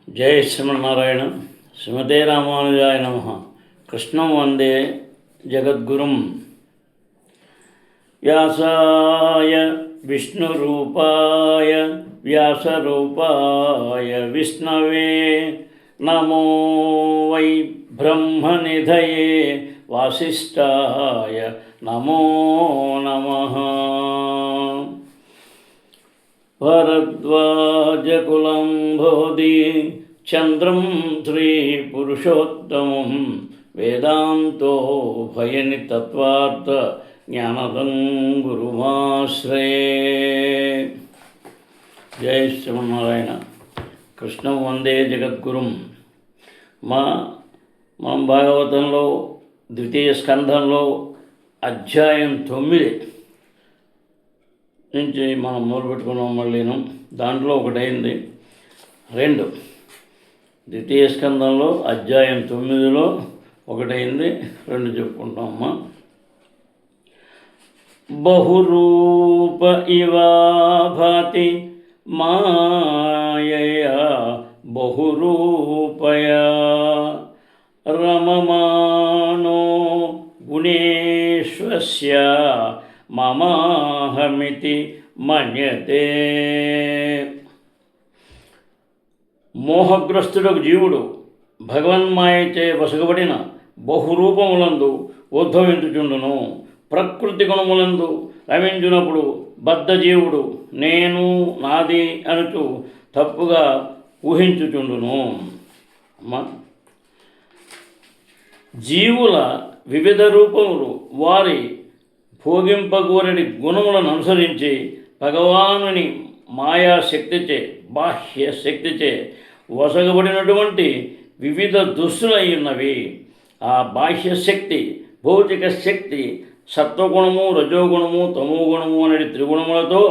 జై శ్రీమన్నారాయణ. శ్రీమతే రామానుజాయ నమః. కృష్ణం వందే జగద్గురుం. వ్యాసాయ విష్ణురూపాయ వ్యాసరూపాయ విష్ణవే నమో వై బ్రహ్మనిధయే వాసిష్ఠాయ నమో నమః. భరద్వాజకులం బోధి చంద్రం శ్రీపురుషోత్తమం వేదాంతో భయని తత్వార్థ జ్ఞానదం గురుమాశ్రయే. జై శ్రీమన్నారాయణ. కృష్ణం వందే జగద్గురుం. మనం భాగవతంలో ద్వితీయ స్కంధంలో అధ్యాయం 9 నుంచి మనం మొదలుపెట్టుకున్నాం. మళ్ళీను దాంట్లో ఒకటైంది 2. ద్వితీయ స్కందంలో అధ్యాయం 9లో ఒకటైంది, 2 చెప్పుకుంటామమ్మా. బహురూప ఇవా భాతి మాయయా బహురూపయా రమమాణో గుణేశ్వస్య మమాహమితి మన్యతే. మోహగ్రస్తుడకు జీవుడు భగవన్మాయచే వసగబడిన బహురూపములందు ఉద్భవించుచుండును. ప్రకృతి గుణములందు రమించునప్పుడు బద్ధజీవుడు నేను నాది అనుచు తప్పుగా ఊహించుచుండును. జీవుల వివిధ రూపములు వారి భోగింపగోరడి గుణములను అనుసరించి భగవానుని మాయాశక్తిచే బాహ్య శక్తిచే వసగబడినటువంటి వివిధ దుస్తులై ఉన్నవి. ఆ బాహ్య శక్తి భౌతిక శక్తి సత్వగుణము, రజోగుణము, తమోగుణము అనే త్రిగుణములతో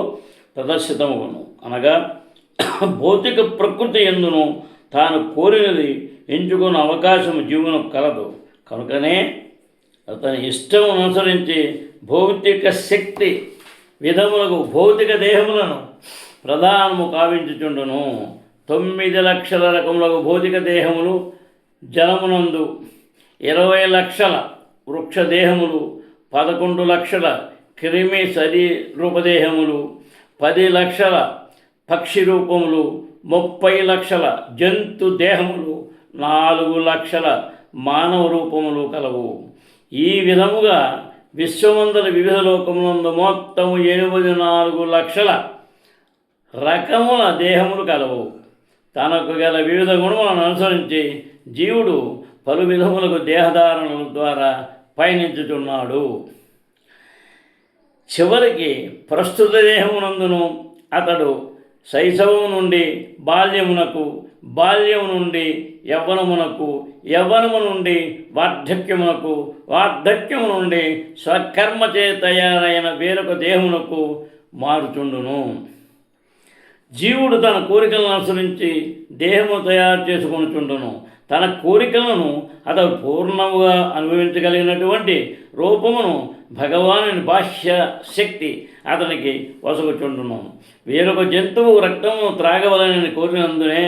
ప్రదర్శితమగును. అనగా భౌతిక ప్రకృతి ఎందును తాను కోరినది ఎంచుకున్న అవకాశం జీవునకు కలదు. కనుకనే అతని ఇష్టం అనుసరించి భౌతిక శక్తి విధములకు భౌతిక దేహములను ప్రధానము కావించుచుండును. 9 లక్షల రకములకు భౌతిక దేహములు జలమునందు, 20 లక్షల వృక్షదేహములు, 11 లక్షల క్రిమి రూపదేహములు, 10 లక్షల పక్షి రూపములు, 30 లక్షల జంతు దేహములు, 4 లక్షల మానవ రూపములు కలవు. ఈ విధముగా విశ్వమందరి వివిధ లోకములందు మొత్తము 84 లక్షల రకముల దేహములు కలవు. తనకు గల వివిధ గుణములను అనుసరించి జీవుడు పలు విధములకు దేహధారణల ద్వారా పయనించుచున్నాడు. చివరికి ప్రస్తుత దేహమునందును అతడు శైశవము నుండి బాల్యమునకు, బాల్యము నుండి యవ్వనమునకు, యవ్వనము నుండి వార్ధక్యమునకు, వార్ధక్యము నుండి స్వకర్మచే తయారైన వేరొక దేహమునకు మారుచుండును. జీవుడు తన కోరికలను అనుసరించి దేహము తయారు చేసుకొనుచుండును. తన కోరికలను అతడు పూర్ణముగా అనుభవించగలిగినటువంటి రూపమును భగవానుని బాహ్య శక్తి అతనికి వసగుచుండును. వేరొక జంతువు రక్తము త్రాగవలనని కోరినందునే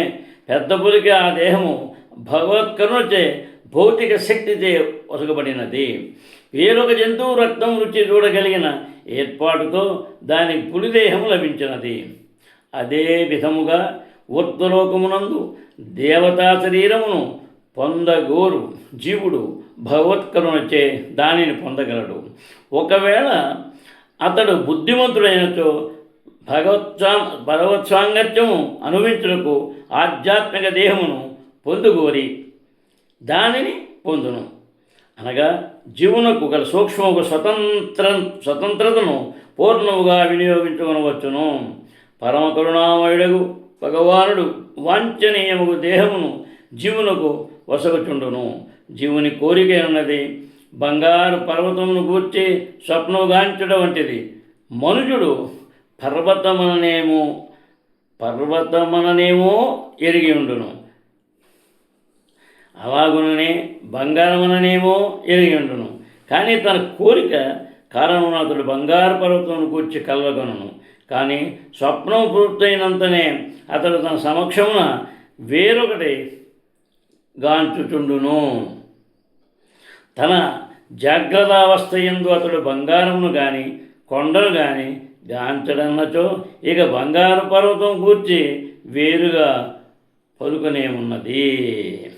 పెద్ద పులికి ఆ దేహము భగవత్కరుణచే భౌతిక శక్తిచే వసగబడినది. వేరొక జంతువు రక్తం రుచి చూడగలిగిన ఏర్పాటుతో దానికి పులిదేహము లభించినది. అదే విధముగా ఊర్ధ్వలోకమునందు దేవతా శరీరమును పొందగోరు జీవుడు భగవత్కరుణచే దానిని పొందగలడు. ఒకవేళ అతడు బుద్ధిమంతుడైనచో భగవత్ సాంగత్యము అనుభవించుటకు ఆధ్యాత్మిక దేహమును పొందుకోరి దానిని పొందును. అనగా జీవునకు గల సూక్ష్మకు స్వతంత్రతను పూర్ణముగా వినియోగించుకొనవచ్చును. పరమ కరుణామయుడగు భగవానుడు వాంఛనీయముగు దేహమును జీవునకు వసగుచుండును. జీవుని కోరిక అన్నది బంగారు పర్వతమును గూర్చి స్వప్నగాంచుట వంటిది. మనుజుడు పర్వతమననేమో ఎరిగి ఉండును, అలాగుననే బంగారమననేమో ఎరిగి ఉండును. కానీ తన కోరిక కారణమున అతడు బంగారు పర్వతమును గూర్చి కలగనును. కానీ స్వప్నం పూర్తయినంతనే అతడు తన సమక్షమున వేరొకటి గాంచుచుండును. తన జాగ్రత్తావస్థ యందు అతడు బంగారమును గాని కొండను గాని గాంచడన్నచో ఇక బంగారు పర్వతం గూర్చి వేరుగా పలుకనేమున్నది.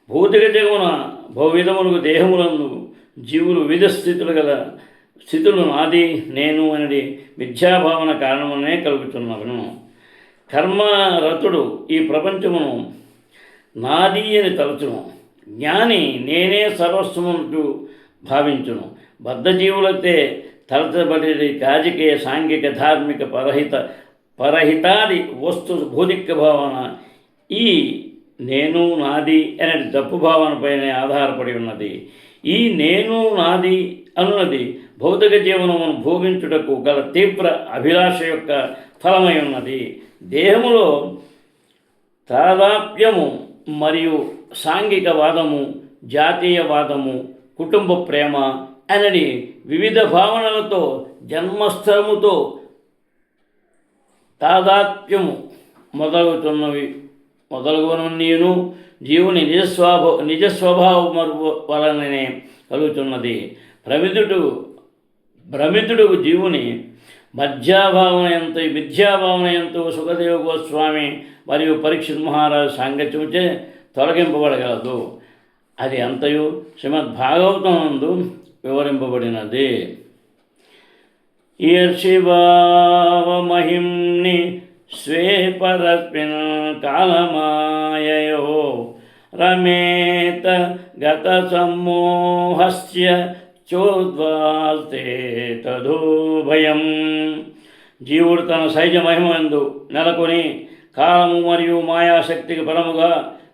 భౌతిక జగమున బహువిధములకు దేహములందు జీవులు వివిధ స్థితులు నాది నేను అనేది మిథ్యాభావన కారణమునే కలుగుతున్నవను. కర్మరతుడు ఈ ప్రపంచమును నాది అని తలచును. జ్ఞాని నేనే సర్వస్వమును భావించును. బద్ధజీవులైతే తలచబడి రాజకీయ సాంఘిక ధార్మిక పరహితాది వస్తు భౌతిక భావన ఈ నేను నాది అనే తప్పు భావనపైనే ఆధారపడి ఉన్నది. ఈ నేను నాది అనున్నది భౌతిక జీవనమును భోగించుటకు గల తీవ్ర అభిలాష యొక్క ఫలమై ఉన్నది. దేహములో తాదాప్యము మరియు సాంఘికవాదము, జాతీయవాదము, కుటుంబ ప్రేమ అనేది వివిధ భావనలతో జన్మస్థలముతో తాదాత్మ్యము మొదలుగునన్నీను జీవుని నిజస్వభావము వలననే కలుగుతున్నది. భ్రమితుడు జీవుని మిథ్యాభావన ఎంతో సుఖదేవ గోస్వామి మరియు పరీక్షిత్ మహారాజు సాంగత్యముచే తొలగింపబడగలదు. అది అంతయు శ్రీమద్భాగవతం నందు వివరింపబడినది. ఈర్షిభావమహింని స్వే పరస్మిన్ కాలమాయయో రమేత గత సమ్మోహస్య చోద్వాస్తే తదోభయం. జీవుడు తన సహజ మహిమందు నెలకొని కాలము మరియు మాయాశక్తికి పరముగా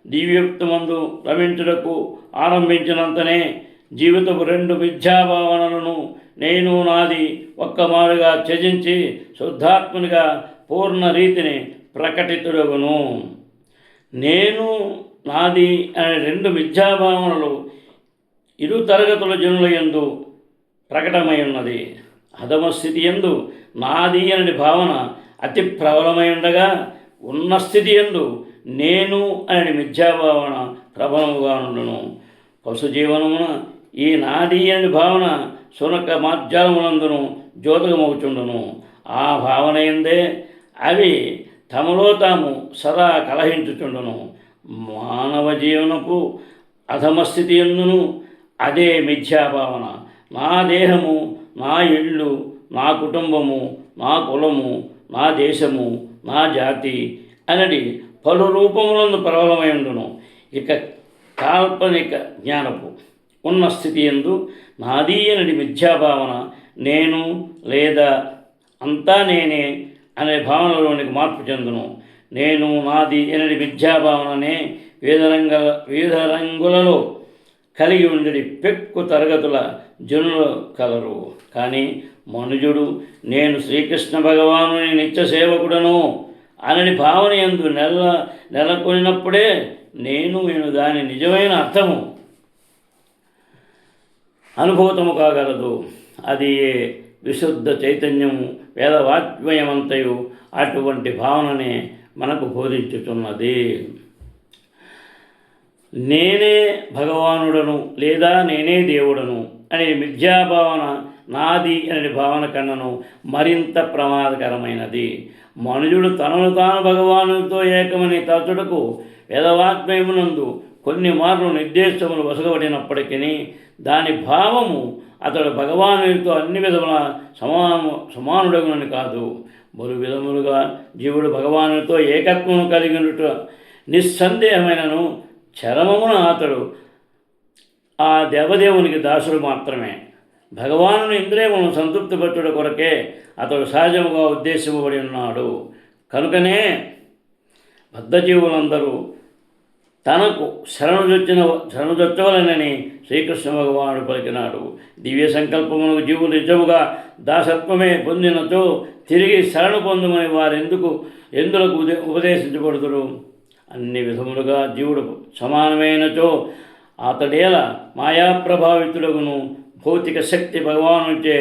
దివ్యయుక్తమందు రమించుటకు ఆరంభించినంతనే జీవితపు రెండు మిథ్యాభావనలను నేను నాది ఒక్కమారుగా త్యజించి శుద్ధాత్మునిగా పూర్ణ రీతిని ప్రకటితుడగును. నేను నాది అనే రెండు మిథ్యాభావనలు ఇరు తరగతుల జనుల యందు ప్రకటమై ఉన్నది. అధమ స్థితి యందు నాది అనే భావన అతి ప్రబలమై ఉండగా ఉన్న స్థితి యందు నేను అనే మిథ్యాభావన ప్రబలముగా నుండును. పశుజీవనమున ఈ నాది అనే భావన శునక మార్జాలములందును ద్యోతకమవుచుండును. ఆ భావన ఎందే అవి తమలో తాము సదా కలహించుచుండును. మానవ జీవనపు అధమస్థితి ఎందును అదే మిథ్యాభావన. నా దేహము, నా ఇళ్ళు, నా కుటుంబము, నా కులము, నా దేశము, నా జాతి అనేది పలు రూపములందు ప్రబలమై ఉండును. ఇక కాల్పనిక జ్ఞానపు ఉన్న స్థితి ఎందు నాది అనేది మిథ్యాభావన నేను లేదా అంతా నేనే అనే భావనలోనికి మార్పు చెందును. నేను నాది అనేది మిథ్యాభావననే వివిధ రంగులలో కలిగి ఉండి పెక్కు తరగతుల జనులు కలరు. కానీ మనుజుడు నేను శ్రీకృష్ణ భగవానుని నిత్య సేవకుడను అని భావన యందు నెలకొనినప్పుడే నేను దాని నిజమైన అర్థము అనుభూతము కాగలదు. అది విశుద్ధ చైతన్యము వేదవాక్మయమంతయు అటువంటి భావననే మనకు బోధించుతున్నది. నేనే భగవానుడను లేదా నేనే దేవుడను అనే మిథ్యాభావన నాది అనే భావన కన్నను మరింత ప్రమాదకరమైనది. మనుజుడు తనను తాను భగవానుడితో ఏకమని తలచుటకు వేదవాక్మయమునందు కొన్ని మార్లు నిర్దేశములు వసగబడినప్పటికీ దాని భావము అతడు భగవానుడితో అన్ని విధముల సమానుడగునని కాదు. మరు విధములుగా జీవుడు భగవానుడితో ఏకత్వము కలిగి ఉండుట నిస్సందేహమైనను చరమమున అతడు ఆ దేవదేవునికి దాసుడు మాత్రమే. భగవాను ఇంద్రియమును సంతృప్తిపరచుట కొరకే అతడు సహజముగా ఉద్దేశింపబడి ఉన్నాడు. కనుకనే బద్ధజీవులందరూ తనకు శరణుజొచ్చవలనని శ్రీకృష్ణ భగవానుడు పలికినాడు. దివ్య సంకల్పమునకు జీవులు నిజముగా దాసత్వమే పొందినచో తిరిగి శరణు పొందమని ఎందులకు ఉపదేశించబడుతురు. అన్ని విధములుగా జీవుడు సమానమైనచో అతడేలా మాయాప్రభావితుడగును. భౌతిక శక్తి భగవానుచే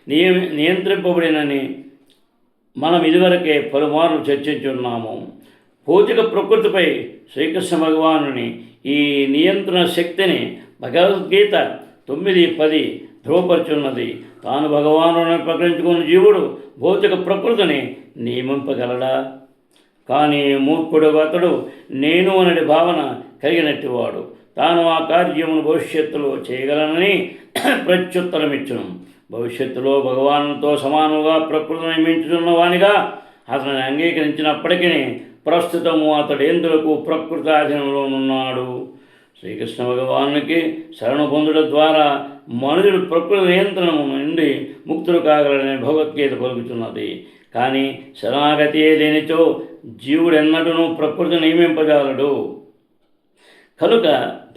నియంత్రింపబడినని మనం ఇదివరకే పలుమార్లు చర్చించున్నాము. భౌతిక ప్రకృతిపై శ్రీకృష్ణ భగవానుని ఈ నియంత్రణ శక్తిని భగవద్గీత 9:10 ధృవపరుచున్నది. తాను భగవానుని ప్రకటించుకున్న జీవుడు భౌతిక ప్రకృతిని నియమింపగలడా? కానీ మూర్ఖుడు అతడు నేను అనే భావన కలిగినట్టువాడు. తాను ఆ కార్యమును భవిష్యత్తులో చేయగలనని ప్రత్యుత్తరమిచ్చును. భవిష్యత్తులో భగవానుతో సమానంగా ప్రకృతిని నియమించుతున్న వానిగా అతనిని అంగీకరించినప్పటికీ ప్రస్తుతము అతడు ఎందులకు ప్రకృతి ఆధీనంలోనున్నాడు. శ్రీకృష్ణ భగవానునికి శరణు పొందడం ద్వారా మనుషుడు ప్రకృతి నియంత్రణము నుండి ముక్తులు కాగలనే భగవద్గీత పలుకుతున్నది. కానీ శరణాగతియే లేనిచో జీవుడెన్నడూ ప్రకృతి నియమింపజాలడు. కనుక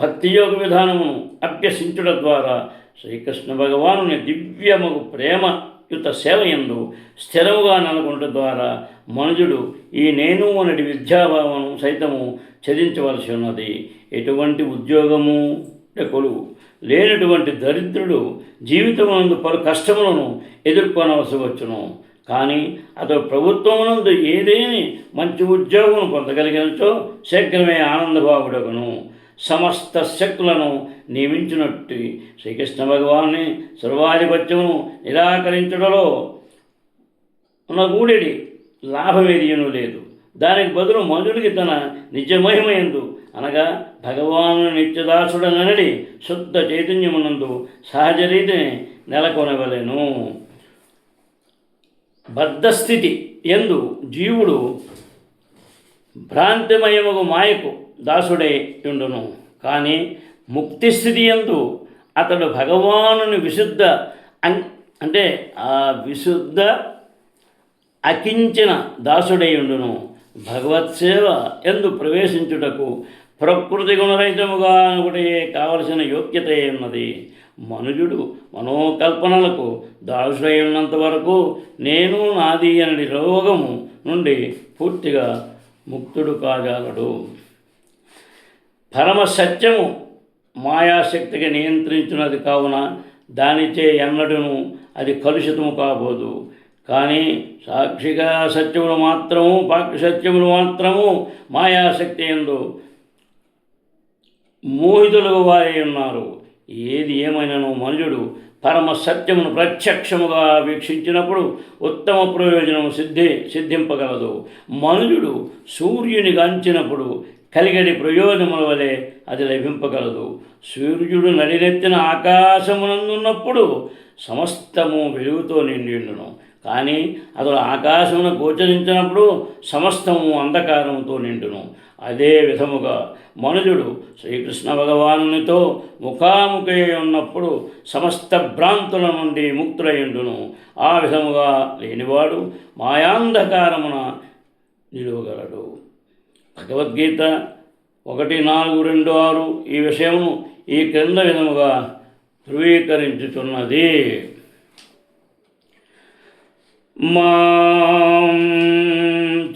భక్తియోగ విధానమును అభ్యసించడం ద్వారా శ్రీకృష్ణ భగవానుని దివ్యమగు ప్రేమయుత సేవయందు స్థిరముగా నెలకొనడం ద్వారా మనుజుడు ఈ నేను అనటి విద్యాభావము సైతము ఛేదించవలసి ఉన్నది. ఎటువంటి ఉద్యోగము కొలువు లేనటువంటి దరిద్రుడు జీవితమునందు పలు కష్టములను ఎదుర్కొనవలసి వచ్చును. కానీ అతడు ప్రభుత్వమునందు ఏదేని మంచి ఉద్యోగం పొందగలిగినచో శీఘ్రమే ఆనందభావుడగును. సమస్త శక్తులను నియమించినట్టు శ్రీకృష్ణ భగవాన్ని సర్వాధిపత్యమును నిరాకరించడంలో ఉన్న గూడెడి లాభమేదియను లేదు. దానికి బదులు మనుషుడికి తన నిజమహిమయందు అనగా భగవాను నిత్యదాసుడనడి శుద్ధ చైతన్యమునందు సహజ రీతిని నెలకొనవలెను. బద్ధస్థితి ఎందు జీవుడు భ్రాంతిమయముగు మాయకు దాసుడై ఉండును. కానీ ముక్తిస్థితి యందు అతడు భగవానుని విశుద్ధ అంటే ఆ విశుద్ధ అకించిన దాసుడై ఉండును. భగవత్సేవ ఎందు ప్రవేశించుటకు ప్రకృతి గుణరహితముగా ఒకటే కావలసిన యోగ్యత ఉన్నది. మనుజుడు మనోకల్పనలకు దాసుడై ఉన్నంత వరకు నేను నాది అనే రోగము నుండి పూర్తిగా ముక్తుడు కాగలడు. పరమసత్యము మాయాశక్తికి నియంత్రించినది కావున దానిచే ఎన్నడూను అది కలుషితము కాబోదు. కానీ సాక్షిగా సత్యములు మాత్రము పాక్ష సత్యములు మాత్రము మాయాశక్తి యందు మోహితులుగా వారై ఉన్నారు. ఏది ఏమైనాను మనుజుడు పరమ సత్యమును ప్రత్యక్షముగా వీక్షించినప్పుడు ఉత్తమ ప్రయోజనము సిద్ధింపగలదు. మనుజుడు సూర్యుని గాంచినప్పుడు కలిగడి ప్రయోజనముల వలె అది లభింపగలదు. సూర్యుడు నడినెత్తిన ఆకాశమునందున్నప్పుడు సమస్తము వెలుగుతో నిండియుండును. కానీ అతడు ఆకాశమును గోచరించినప్పుడు సమస్తము అంధకారముతో నిండును. అదే విధముగా మనుజుడు శ్రీకృష్ణ భగవానునితో ముఖాముఖి ఉన్నప్పుడు సమస్త భ్రాంతుల నుండి ముక్తులయుండును. ఆ విధముగా లేనివాడు మాయాంధకారమున నిలువగలడు. భగవద్గీత 1:4-2-6 ఈ విషయమును ఈ క్రింద విధముగా ధృవీకరించుతున్నది. మాం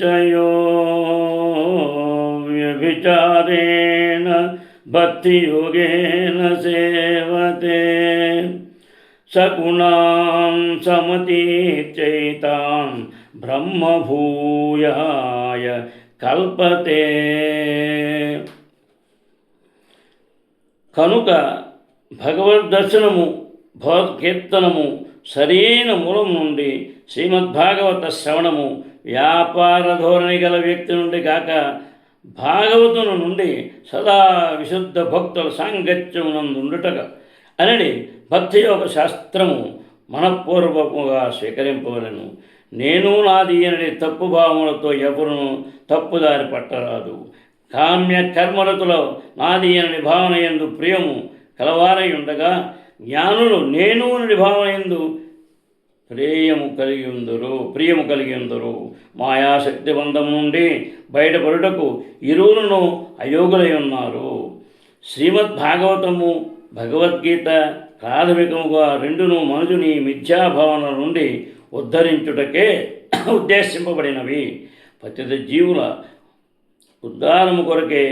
చయో వ్యభిచారేణ భక్తియోగేన సేవతే సగుణాం సమతీత్యైతాం బ్రహ్మభూయాయ కల్పతే. కనుక భగవద్దర్శనము భగవత్కీర్తనము సరైన మూలం నుండి శ్రీమద్భాగవత శ్రవణము వ్యాపార ధోరణి గల వ్యక్తి నుండి కాక భాగవతుని నుండి సదా విశుద్ధ భక్తుల సాంగత్యమునందుండుటక అనడి భక్తియోగ శాస్త్రము మనపూర్వకముగా స్వీకరింపవలను. నేను నాది అనడి తప్పు భావములతో ఎవరును తప్పుదారి పట్టరాదు. కామ్య కర్మలతులో నాది అనడి భావన యందు ప్రియము కలవారై ఉండగా జ్ఞానులు నేను అనడి భావన యందు ప్రియము కలిగి ఉందరు. మాయాశక్తి బంధం నుండి బయటపడుటకు ఇరువురును అయోగులై ఉన్నారు. శ్రీమద్భాగవతము భగవద్గీత ప్రాథమికముగా రెండును మనుజుని మిథ్యాభావన నుండి ఉద్ధరించుటకే ఉద్దేశింపబడినవి. పతిత జీవుల ఉద్ధారము కొరకే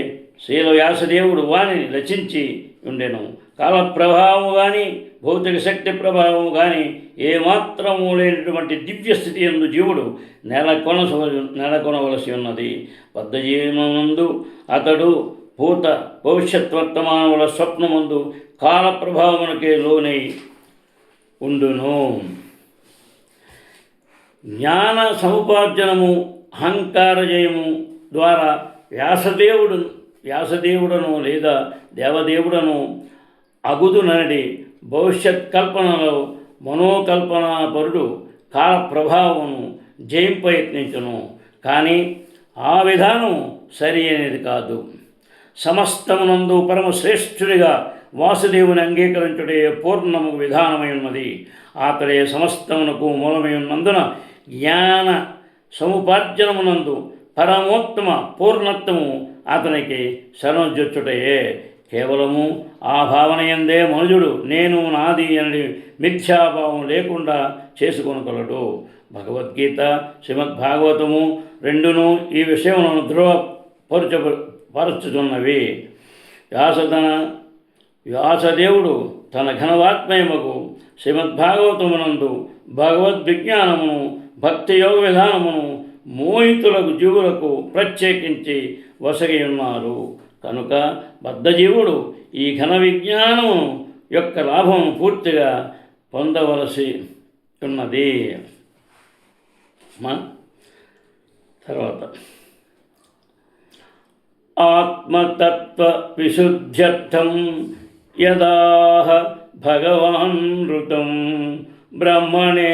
శ్రీల వ్యాసదేవుడు వాణిని రచించి ఉండెను. కాల ప్రభావము కానీ భౌతిక శక్తి ప్రభావము కానీ ఏమాత్రము లేనటువంటి దివ్యస్థితి యందు జీవుడు నెలకొనవలసి ఉన్నది. బద్ధజీవనమందు అతడు భూత భవిష్యత్ వర్తమానముల స్వప్నమందు కాల ప్రభావమునకే లోనై ఉండును. జ్ఞాన సముపార్జనము అహంకార జయము ద్వారా వ్యాసదేవుడను లేదా దేవదేవుడను అగుదునడి భవిష్యత్ కల్పనలో మనోకల్పనాపరుడు కాల ప్రభావమును జయింపయత్నించును. కానీ ఆ విధానం సరి అనేది కాదు. సమస్తమునందు పరమశ్రేష్ఠుడిగా వాసుదేవుని అంగీకరించుడే పూర్ణము విధానమై ఉన్నది. అతడే సమస్తమునకు మూలమై ఉన్నందున జ్ఞాన సముపార్జనమునందు పరమోత్తమ పూర్ణత్వము అతనికి శరణొచ్చుటయే. కేవలము ఆ భావన యందే మనుజుడు నేను నాది అని మిథ్యాభావం లేకుండా చేసుకొనగలడు. భగవద్గీత శ్రీమద్భాగవతము రెండును ఈ విషయములను ధృవపరచుతున్నవి. వ్యాసదేవుడు తన ఘనవాత్మయముకు శ్రీమద్భాగవతమునందు భగవద్విజ్ఞానమును భక్తి యోగ విధానమును మోహితులకు జీవులకు ప్రత్యేకించి వసగి ఉన్నారు. కనుక బద్ధజీవుడు ఈ ఘన విజ్ఞానము యొక్క లాభము పూర్తిగా పొందవలసి ఉన్నది. తర్వాత ఆత్మతత్వ విశుద్ధ్యర్థం యదాహ భగవాన్ ఋతం బ్రహ్మణే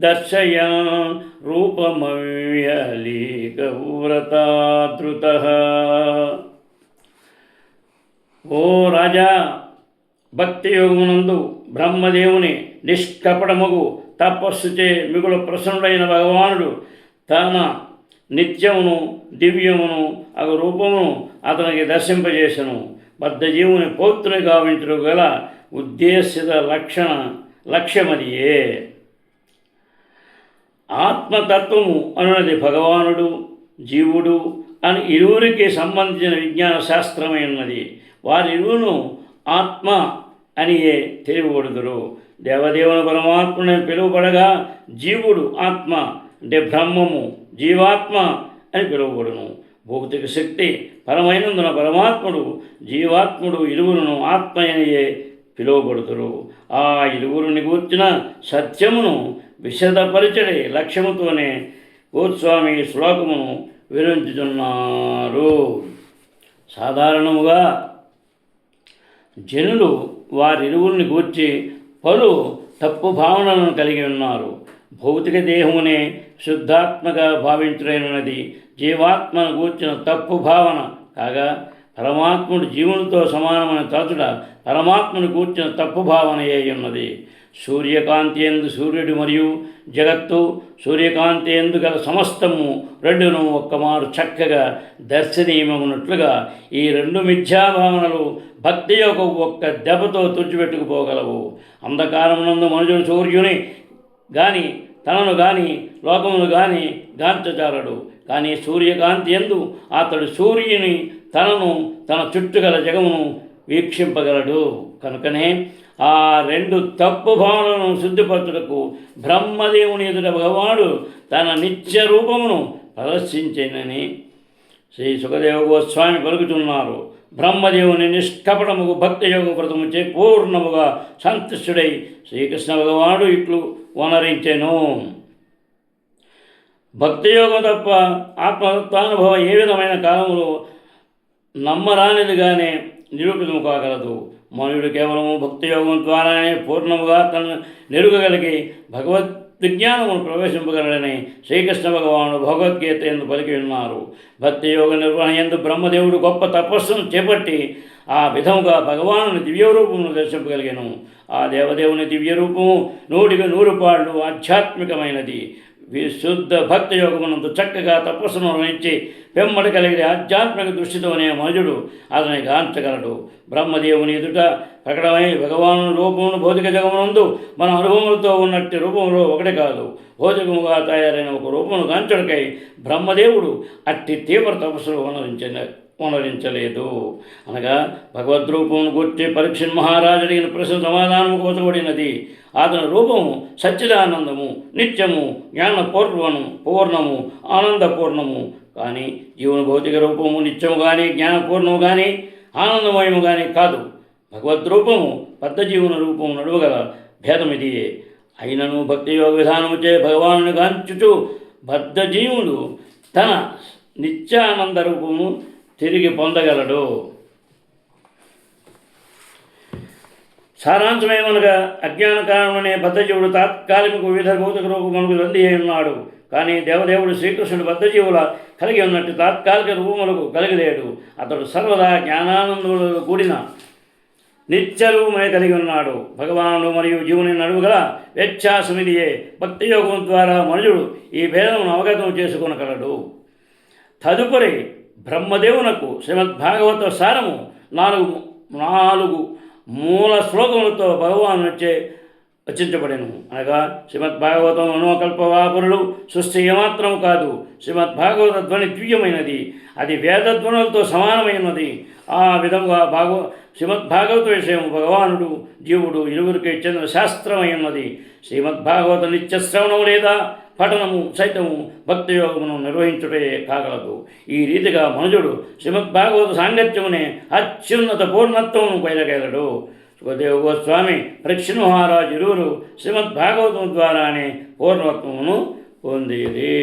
దర్శయ రూపమవ్యలీకవ్రతాధృతః. ఓ రాజా, భక్తి యోగమునందు బ్రహ్మదేవుని నిష్కపటముగు తపస్సుచే మిగులు ప్రసన్నుడైన భగవానుడు తన నిత్యమును దివ్యమును అగు రూపమును అతనికి దర్శింపజేసెను. బద్ధజీవుని పౌత్రుని గావించుట గల ఉద్దేశిత లక్ష్యమదియే. ఆత్మతత్వము అనున్నది భగవానుడు జీవుడు అని ఇరువురికి సంబంధించిన విజ్ఞాన శాస్త్రమై ఉన్నది. వారిరువును ఆత్మ అనియే తెలియబడుదురు. దేవదేవుని పరమాత్మని పిలువబడగా జీవుడు ఆత్మ అంటే బ్రహ్మము జీవాత్మ అని పిలువబడును. భౌతిక శక్తి పరమైనందున పరమాత్ముడు జీవాత్ముడు ఇరువురును ఆత్మ అనియే పిలువబడుతురు. ఆ ఇరువురిని గూర్చిన సత్యమును విశదపరిచడే లక్ష్యముతోనే గోస్వామి శ్లోకమును వివరించుతున్నారు. సాధారణముగా జనులు వారిరువురిని గూర్చి పలు తప్పు భావనలను కలిగి ఉన్నారు. భౌతిక దేహమునే శుద్ధాత్మగా భావించలేనున్నది జీవాత్మను గూర్చిన తప్పు భావన కాగా, పరమాత్ముడు జీవునితో సమానమైన తరచుట పరమాత్మను గూర్చిన తప్పు భావన అయి ఉన్నది. సూర్యకాంతి ఎందు సూర్యుడు మరియు జగత్తు, సూర్యకాంతి ఎందు గల సమస్తము రెండును ఒక్కమారు చక్కగా దర్శనీయమన్నట్లుగా ఈ రెండు మిథ్యాభావనలు భక్తి యొక్క ఒక్క దెబ్బతో తుడిచిపెట్టుకుపోగలవు. అంధకారమునందు మనుషుడు సూర్యుని కానీ తనను కానీ లోకమును కానీ గాంచజాలడు. కానీ సూర్యకాంతి ఎందు అతడు సూర్యుని తనను తన చుట్టుగల జగమును వీక్షింపగలడు. కనుకనే ఆ రెండు తప్పు భావనలను శుద్ధిపరచుటకు బ్రహ్మదేవుని ఎదుట భగవానుడు తన నిత్య రూపమును ప్రదర్శించేనని శ్రీ సుఖదేవ గోస్వామి పలుకుతున్నారు. బ్రహ్మదేవుని నిష్కపటముకు భక్తి యోగ వ్రతముచే పూర్ణముగా సంతుష్టుడై శ్రీకృష్ణ భగవానుడు ఇట్లు వనరించెను. భక్తి యోగం తప్ప ఆత్మతత్వానుభవం ఏ విధమైన కాలములో నమ్మరానిదిగానే నిరూపితము కాగలదు. మనుడు కేవలము భక్తి యోగం ద్వారానే పూర్ణముగా తనను నెరుగగలిగి భగవద్ విజ్ఞానమును ప్రవేశింపగలడని శ్రీకృష్ణ భగవానుడు భగవద్గీత ఎందు పలికి ఉన్నారు. భక్తి యోగ నిర్వహణ ఎందు బ్రహ్మదేవుడు గొప్ప తపస్సును చేపట్టి ఆ విధముగా భగవానుని దివ్యరూపమును దర్శింపగలిగాను. ఆ దేవదేవుని దివ్యరూపము 100కు 100 ఆధ్యాత్మికమైనది. విశుద్ధ భక్తి యోగమునందు చక్కగా తపస్సును నిర్వహించి వెమ్మడి కలిగిన ఆధ్యాత్మిక దృష్టితోనే మనుజుడు అతని గాంచగలడు. బ్రహ్మదేవుని ఎదుట ప్రకటమై భగవాను రూపమును భౌతిక జగమునందు మన అనుభవములతో ఉన్నట్టు రూపంలో ఒకటి కాదు, భౌతికముగా తయారైన ఒక రూపమును గాంచుడికై బ్రహ్మదేవుడు అట్టి తీవ్ర తపస్సులు వనరించారు. పునరించలేదు అనగా భగవద్రూపమును గుర్చి పరీక్షణ్ మహారాజు అడిగిన ప్రశ్న సమాధానము కోసబడినది. అతని రూపము సచ్చిదానందము, నిత్యము, పూర్ణము, ఆనందపూర్ణము. కానీ జీవుని భౌతిక రూపము నిత్యము కానీ, జ్ఞానపూర్ణము కానీ, ఆనందమయము కానీ కాదు. భగవద్రూపము బద్ధజీవుని రూపము నడువగల భేదమిదియే. అయినను భక్తి యోగ విధానముచే భగవానుని గాంచుచు బద్ధజీవుడు తన నిత్యానంద రూపము తిరిగి పొందగలడు. సారాంశమేమనగా అజ్ఞాన కారణమనే బద్ధజీవుడు తాత్కాలిక వివిధ భౌతిక రూపములకు బందీ అయి ఉన్నాడు. కానీ దేవదేవుడు శ్రీకృష్ణుడు బద్ధజీవుల కలిగి ఉన్నట్టు తాత్కాలిక రూపములకు కలిగిలేడు. అతడు సర్వదా జ్ఞానానందములకు కూడిన నిత్యరూపమే కలిగి ఉన్నాడు. భగవానుడు మరియు జీవుని నడువుగల వ్యత్యాసమిదియే. భక్తి యోగం ద్వారా మనుజుడు ఈ భేదమును అవగతం చేసుకొనగలడు. తదుపరి బ్రహ్మదేవునకు శ్రీమద్భాగవత సారము నాలుగు మూల శ్లోకములతో భగవాను రచించబడెను. అనగా శ్రీమద్భాగవతం మనోకల్పవాపురులు సృష్టి ఏమాత్రము కాదు. శ్రీమద్భాగవత ధ్వని దివ్యమైనది, అది వేదధ్వనులతో సమానమైనది. ఆ విధంగా శ్రీమద్భాగవత విషయం భగవానుడు జీవుడు ఇరువురికి చెందిన శాస్త్రమైనది. శ్రీమద్భాగవత నిత్యశ్రవణము లేదా పఠనము సైతము భక్తి యోగమును నిర్వహించుటే కాగలదు. ఈ రీతిగా మనుజుడు శ్రీమద్భాగవత సాంగత్యమునే అత్యున్నత పూర్ణత్వమును పైలగలడు. సుఖదేవ గోస్వామి, పరీక్షణ్ మహారాజు ఇరువురు శ్రీమద్భాగవతం ద్వారానే పూర్ణత్వమును పొందిరి.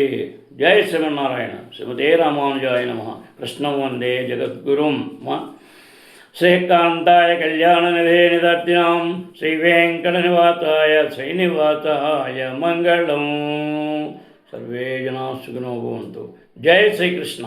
జై శ్రీమన్నారాయణ. శ్రీమతే రామానుజాయ నమః. కృష్ణం వందే జగద్గురుం. శ్రీకాంతాయ కళ్యాణనిధే నిదర్శినాం శ్రీవేంకటనివాసాయ శ్రీనివాసాయ మంగళం. సర్వే జనా సుఖినో భవంతు. జై శ్రీకృష్ణ.